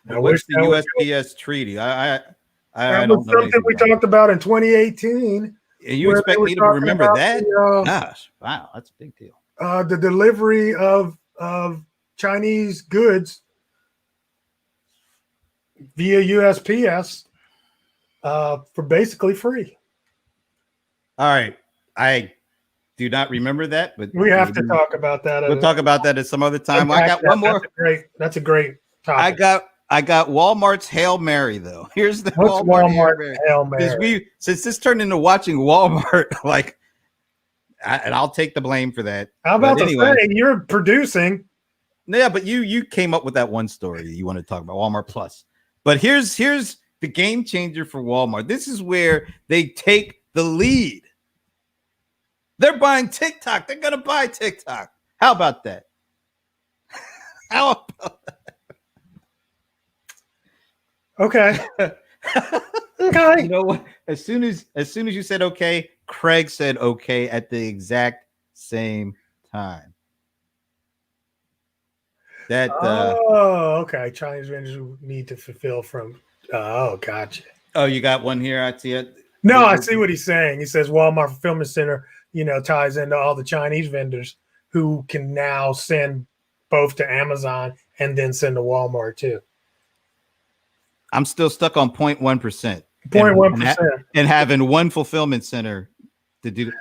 What's the USPS treaty? I don't know something we talked about in 2018. And you expect me to remember that? Gosh, wow, that's a big deal. The delivery of Chinese goods via USPS for basically free. All right, I do not remember that, but we have to talk about that. We'll talk about that at some other time. I got one more. That's a great topic. I got Walmart's Hail Mary though. Here's the Walmart Hail Mary. Since this turned into watching Walmart, and I'll take the blame for that. How about say you're producing? Yeah, but you came up with that one story you want to talk about Walmart Plus. But here's the game changer for Walmart. This is where they take the lead. They're buying TikTok. They're gonna buy TikTok. How about that? How about that? Okay. Okay. You know what? As soon as you said okay, Craig said okay at the exact same time. That okay. Chinese vendors need to fulfill from. Oh, gotcha. Oh, you got one here. I see it. No, I see what he's saying. He says Walmart Fulfillment Center, ties into all the Chinese vendors who can now send both to Amazon and then send to Walmart too. I'm still stuck on 0.1%. 0.1%. And having one fulfillment center to do.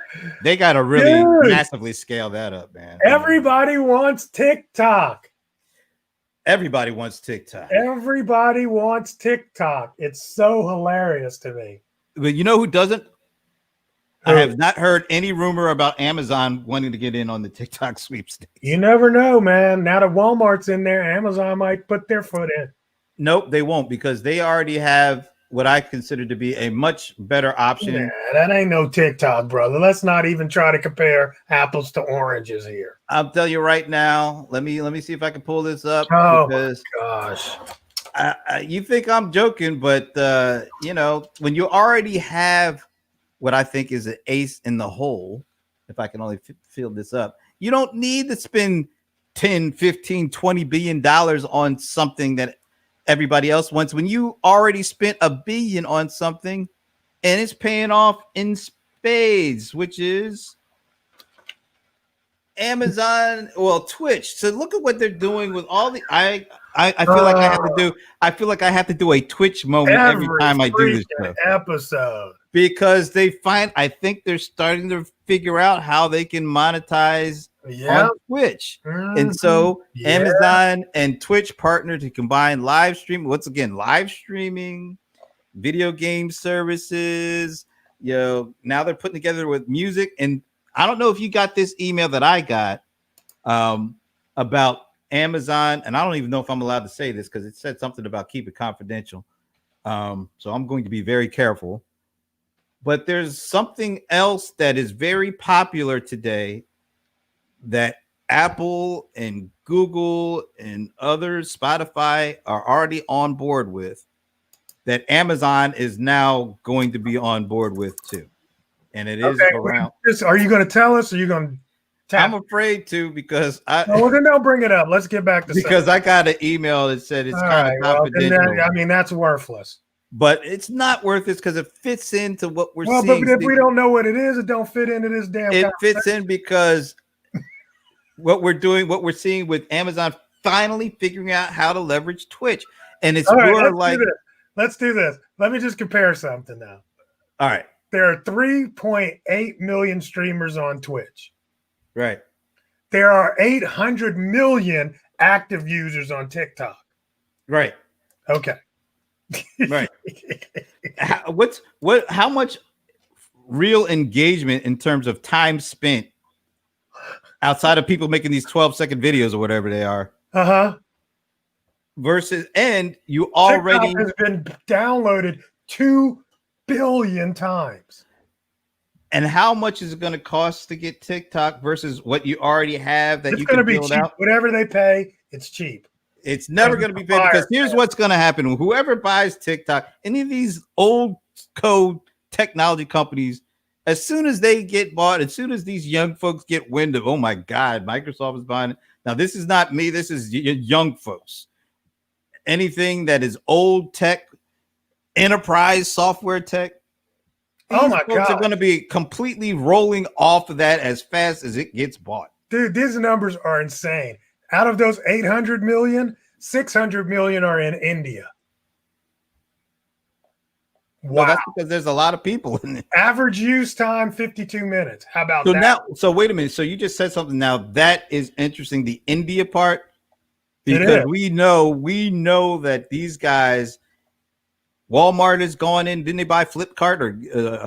They got to really massively scale that up, man. Everybody wants TikTok. Everybody wants TikTok. Everybody wants TikTok. It's so hilarious to me. But you know who doesn't? I have not heard any rumor about Amazon wanting to get in on the TikTok sweepstakes. You never know, man. Now that Walmart's in there, Amazon might put their foot in. Nope, they won't, because they already have what I consider to be a much better option. Yeah, that ain't no TikTok, brother. Let's not even try to compare apples to oranges here. I'll tell you right now. Let me see if I can pull this up. Oh my gosh. You think I'm joking, but when you already have what I think is an ace in the hole, if I can only fill this up. You don't need to spend 10, 15, 20 billion dollars on something that everybody else wants when you already spent $1 billion on something and it's paying off in spades, which is Amazon, well, Twitch. So look at what they're doing with all the I feel like I feel like I have to do a Twitch moment every time I do this show. Episode. Because I think they're starting to figure out how they can monetize on Twitch. And so Amazon and Twitch partner to combine live stream. Once again, live streaming, video game services. Now they're putting together with music. And I don't know if you got this email that I got about Amazon. And I don't even know if I'm allowed to say this because it said something about keep it confidential. So I'm going to be very careful. But there's something else that is very popular today that Apple and Google and others, Spotify, are already on board with, that Amazon is now going to be on board with too. And it is around. Are you going to tell us or are you going to tap? I'm afraid to because well, then don't bring it up. Let's get back to because I got an email that said it's kind of confidential. I mean, that's worthless. But it's not worth it because it fits into what we're seeing. Well, but if we don't know what it is, it don't fit into this damn. It fits in because what we're seeing with Amazon finally figuring out how to leverage Twitch, and it's let's do this. Let me just compare something now. All right, there are 3.8 million streamers on Twitch. Right. There are 800 million active users on TikTok. Right. Okay. Right. How much real engagement in terms of time spent outside of people making these 12-second videos or whatever they are? Versus, and you already TikTok has been downloaded 2 billion times. And how much is it going to cost to get TikTok versus what you already have that you can build out? Whatever they pay, it's cheap. It's never going to be paid because here's what's going to happen. Whoever buys TikTok, any of these old code technology companies, as soon as they get bought, as soon as these young folks get wind of, oh my God, Microsoft is buying it. Now, this is not me. This is young folks. Anything that is old tech, enterprise software tech, oh my folks are going to be completely rolling off of that as fast as it gets bought. Dude, these numbers are insane. Out of those 800 million, 600 million are in India. Wow. Well, that's because there's a lot of people in it. Average use time, 52 minutes. How about that? So wait a minute. So you just said something now that is interesting. The India part, because we know that these guys, Walmart is going in. Didn't they buy Flipkart or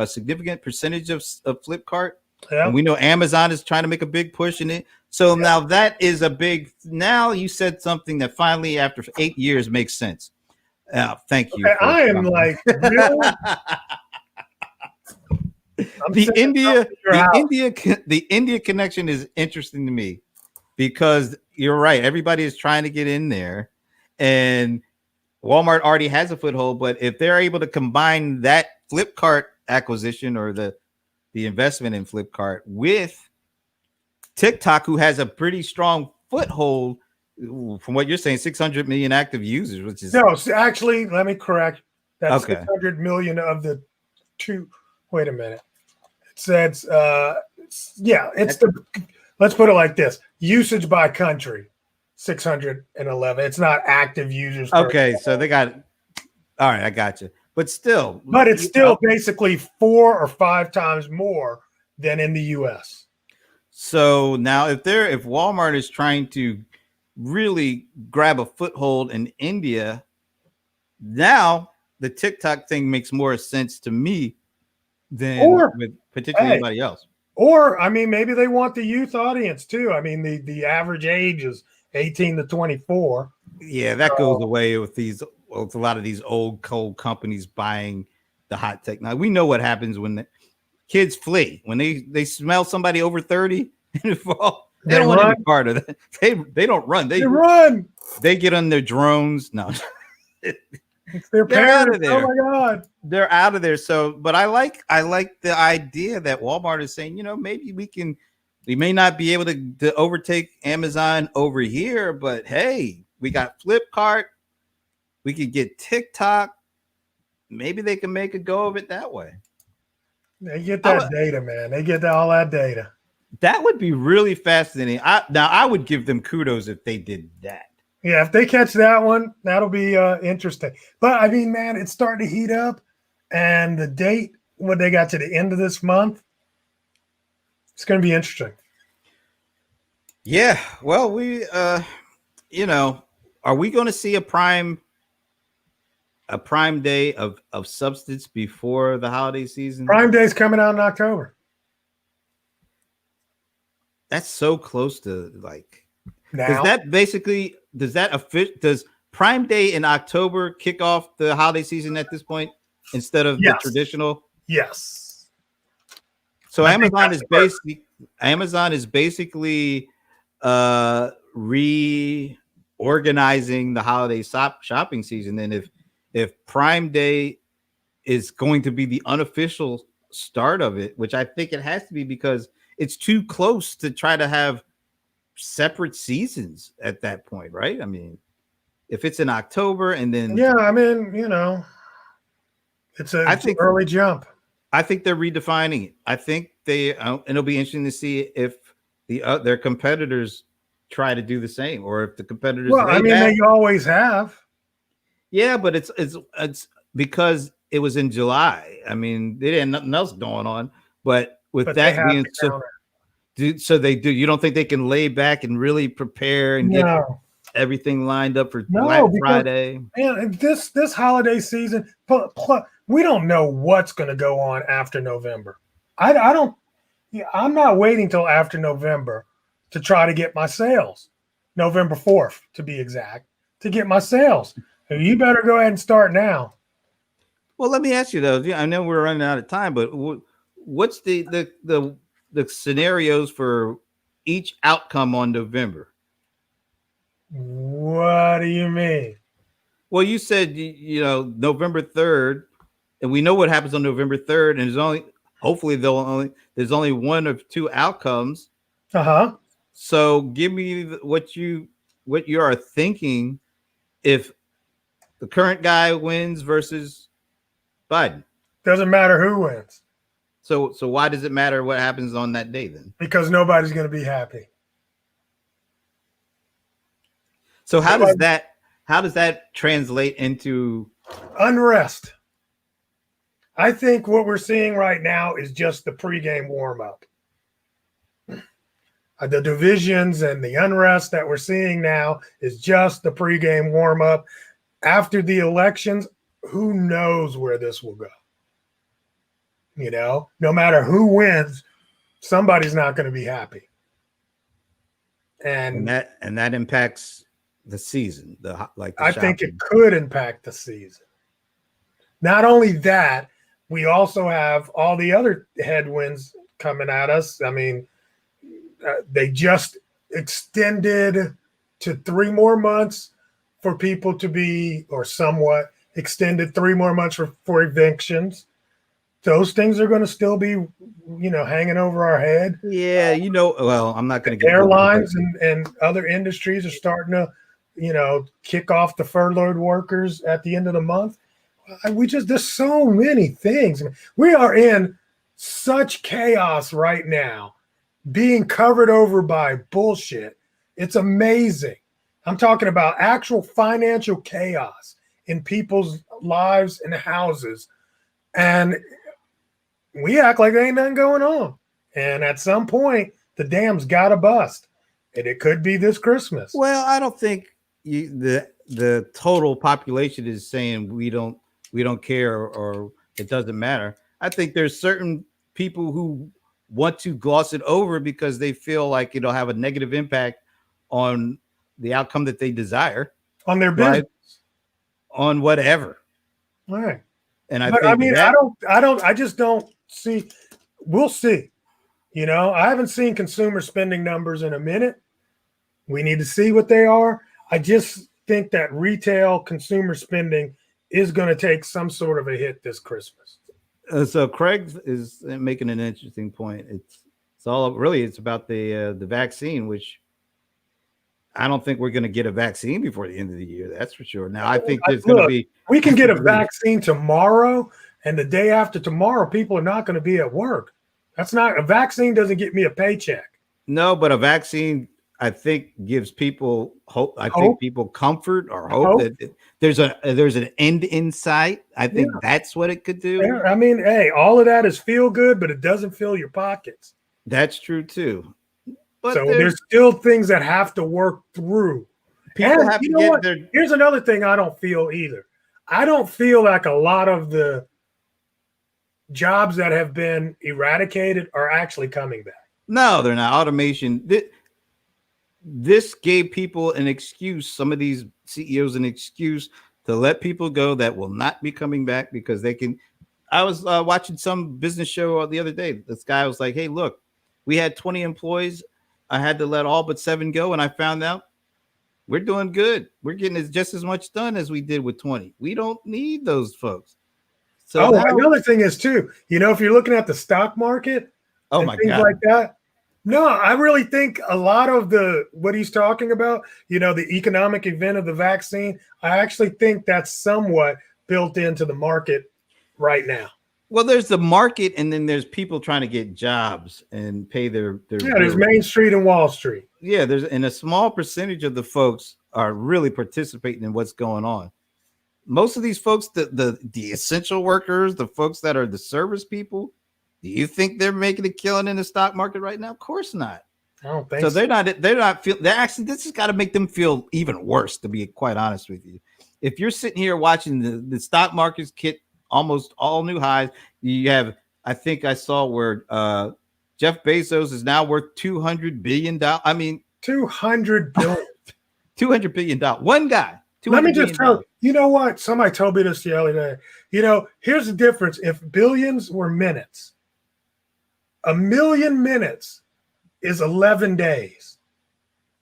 a significant percentage of Flipkart? Yeah. And we know Amazon is trying to make a big push in it. So now that is a big. Now you said something that finally, after 8 years, makes sense. Thank you. Okay, I am like, really? the India connection is interesting to me because you're right. Everybody is trying to get in there, and Walmart already has a foothold. But if they're able to combine that Flipkart acquisition or the investment in Flipkart with TikTok, who has a pretty strong foothold, from what you're saying, 600 million active users, which is actually, let me correct. That's 600 million of the two. Wait a minute. It says, let's put it like this: usage by country, 611. It's not active users. Okay, so they got. All right, I got you. But still, it's still basically 4 or 5 times more than in the U.S. So now, if Walmart is trying to really grab a foothold in India, now the TikTok thing makes more sense to me than with potentially anybody else. Or I mean, maybe they want the youth audience too. I mean, the average age is 18 to 24. Yeah, that goes away with a lot of these old cold companies buying the hot tech. Now we know what happens when the kids flee when they smell somebody over 30 and fall. They don't want to be part of that. They don't run. They run. They get on their drones. No, It's their They're out parents. of Oh there. my God. They're out of there. So, but I like the idea that Walmart is saying, maybe we may not be able to overtake Amazon over here, but hey, we got Flipkart, we could get TikTok. Maybe they can make a go of it that way. They get I that data, man. They get all that data. That would be really fascinating. I would give them kudos if they did that. Yeah, if they catch that one, that'll be interesting. But I mean, man, it's starting to heat up, and the date, what they got to the end of this month, it's going to be interesting. Yeah. Well, are we going to see a prime day of substance before the holiday season? Prime Day's coming out in October. That's so close to like. Now, Does Prime Day in October kick off the holiday season at this point instead of the traditional? Yes. So Amazon is basically reorganizing the holiday shopping season. And if Prime Day is going to be the unofficial start of it, which I think it has to be because it's too close to try to have separate seasons at that point, right? I mean, if it's in October and then I mean, it's an early jump. I think they're redefining it. I think and it'll be interesting to see if their competitors try to do the same, or if the competitors. Well, I mean, they always have. Yeah, but it's because it was in July. I mean, they didn't have nothing else going on. But that being so they do. You don't think they can lay back and really prepare and get everything lined up for Black Friday? Man, this holiday season, we don't know what's going to go on after November. I'm not waiting till after November to try to get my sales. November 4th, to be exact, to get my sales. You better go ahead and start now. Well, let me ask you though. I know we're running out of time, but what's the scenarios for each outcome on November? What do you mean? Well, you said November 3rd, and we know what happens on November 3rd, and there's only one of two outcomes. So give me what you are thinking if the current guy wins versus Biden. Doesn't matter who wins. So why does it matter what happens on that day then? Because nobody's going to be happy. So how does that translate into unrest? I think what we're seeing right now is just the pregame warm-up. The divisions and the unrest that we're seeing now is just the pregame warm-up. After the elections, who knows where this will go? No matter who wins, somebody's not going to be happy. And that impacts the season. I think it could impact the season. Not only that, we also have all the other headwinds coming at us. I mean, they just extended to 3 more months for people to be, or somewhat extended 3 more months for evictions. Those things are going to still be, hanging over our head. Yeah, well, I'm not going to get airlines and other industries are starting to, kick off the furloughed workers at the end of the month. There's so many things. We are in such chaos right now, being covered over by bullshit. It's amazing. I'm talking about actual financial chaos in people's lives and houses. And we act like there ain't nothing going on. And at some point, the dam's got to bust. And it could be this Christmas. Well, I don't think the total population is saying we don't care or it doesn't matter. I think there's certain people who want to gloss it over because they feel like it'll have a negative impact on the outcome that they desire. On their business. Right? On whatever. All right. And I just don't see. We'll see. I haven't seen consumer spending numbers in a minute. We need to see what they are. I just think that retail consumer spending is going to take some sort of a hit this Christmas. So Craig is making an interesting point. It's about the vaccine, which I don't think we're going to get a vaccine before the end of the year. That's for sure. Now I think there's going to be. We can get a vaccine tomorrow, and the day after tomorrow, people are not going to be at work. That's not a vaccine. Doesn't get me a paycheck. No, but a vaccine, I think, gives people hope. I think people comfort or hope that there's an end in sight. I think that's what it could do. I mean, hey, all of that is feel good, but it doesn't fill your pockets. That's true too. But so there's still things that have to work through. People have to get their. Here's another thing I don't feel either. I don't feel like a lot of the jobs that have been eradicated are actually coming back. No, they're not. Automation. This gave people an excuse, some of these CEOs an excuse to let people go that will not be coming back because they can. I was watching some business show the other day. This guy was like, hey, look, we had 20 employees. I had to let all but 7 go. And I found out we're doing good. We're getting just as much done as we did with 20. We don't need those folks. So another thing is too, if you're looking at the stock market, things like that. No, I really think a lot of what he's talking about, the economic event of the vaccine, I actually think that's somewhat built into the market right now. Well, there's the market, and then there's people trying to get jobs and pay their there's Main Street and Wall Street. Yeah, and a small percentage of the folks are really participating in what's going on. Most of these folks, the essential workers, the folks that are the service people, do you think they're making a killing in the stock market right now? Of course not. I don't think so. They're not feeling. They're actually. This has got to make them feel even worse. To be quite honest with you, if you're sitting here watching the stock markets hit almost all new highs, you have. I think I saw where Jeff Bezos is now worth $200 billion. I mean, $200 billion. $200 billion. One guy. Let me just tell you. You know what? Somebody told me this the other day. Here's the difference. If billions were minutes. 1 million minutes is 11 days.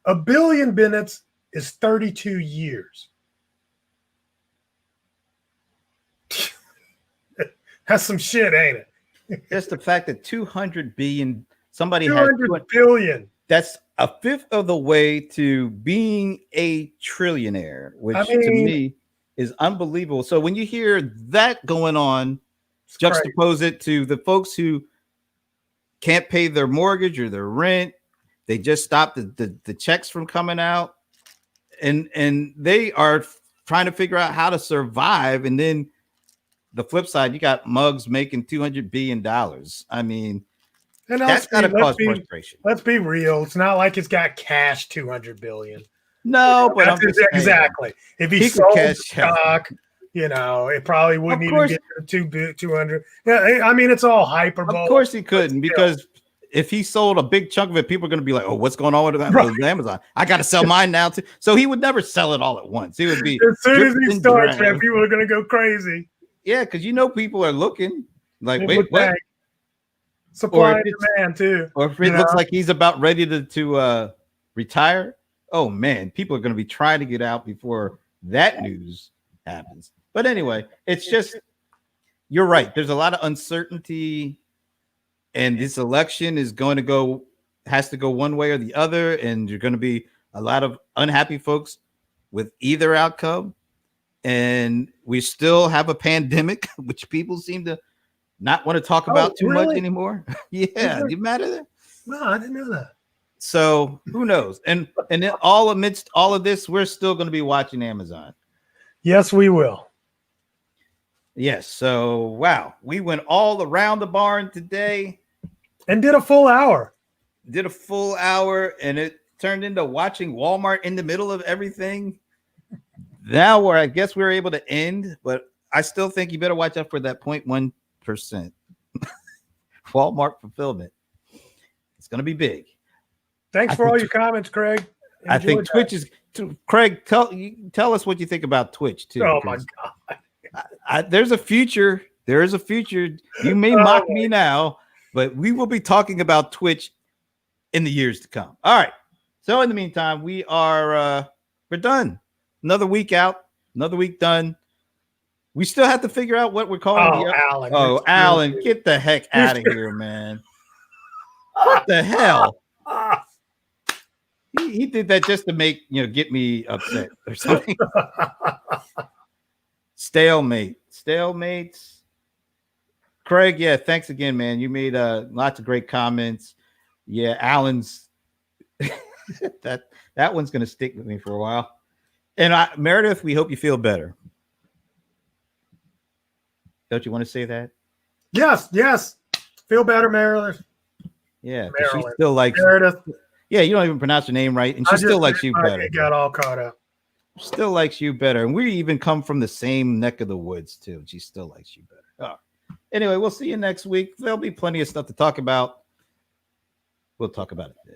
1 billion minutes is 32 years. That's some shit, ain't it? Just the fact that 200 billion, somebody 200 billion. That's a fifth of the way to being a trillionaire, which to me is unbelievable. So when you hear that going on, juxtapose it to the folks who can't pay their mortgage or their rent. They just stopped the checks from coming out, and they are trying to figure out how to survive. And then the flip side, you got mugs making $200 billion. I mean, that's got to cause frustration. Let's be real. It's not like it's got cash $200 billion. No, but exactly. If he sold stock, it probably wouldn't even get to 200. Yeah, I mean, it's all hyperbole. Of course he couldn't, because if he sold a big chunk of it, people are going to be like, "Oh, what's going on with Amazon? I got to sell mine now too." So he would never sell it all at once. He would be as soon as he starts, man, people are going to go crazy. Yeah, because people are looking like, wait, what? Supply and demand too. Or if it looks like he's about ready to retire, oh man, people are going to be trying to get out before that news happens. But anyway, it's just, you're right. There's a lot of uncertainty, and this election has to go one way or the other, and you're going to be a lot of unhappy folks with either outcome. And we still have a pandemic, which people seem to not want to talk about too much anymore. Yeah, you mad at that? No, I didn't know that. So who knows? And then all amidst all of this, we're still going to be watching Amazon. Yes, we will. Yes. So wow, we went all around the barn today and did a full hour. And it turned into watching Walmart in the middle of everything. Now I guess we're able to end, but I still think you better watch out for that 0.1% Walmart fulfillment. It's going to be big. Thanks for all your comments, Craig. I think Twitch is. Craig, tell us what you think about Twitch too. Oh my God! There's a future. There is a future. You may mock me now, but we will be talking about Twitch in the years to come. All right. So in the meantime, we're done. Another week out. Another week done. We still have to figure out what we're calling Oh, the. Alan. Oh, you're Alan, stupid. get the heck You're out of here, man! What the hell? He did that just to make get me upset or something. Stalemates. Craig, yeah, thanks again, man. You made lots of great comments. Yeah, Alan's that one's gonna stick with me for a while. And Meredith, we hope you feel better. Don't you want to say that? Yes. Feel better, Maryland. Yeah, because she still likes. Meredith. Yeah, you don't even pronounce her name right, and she still likes you better. It got all caught up. Still likes you better, and we even come from the same neck of the woods too. And she still likes you better. Oh. Anyway, we'll see you next week. There'll be plenty of stuff to talk about. We'll talk about it then.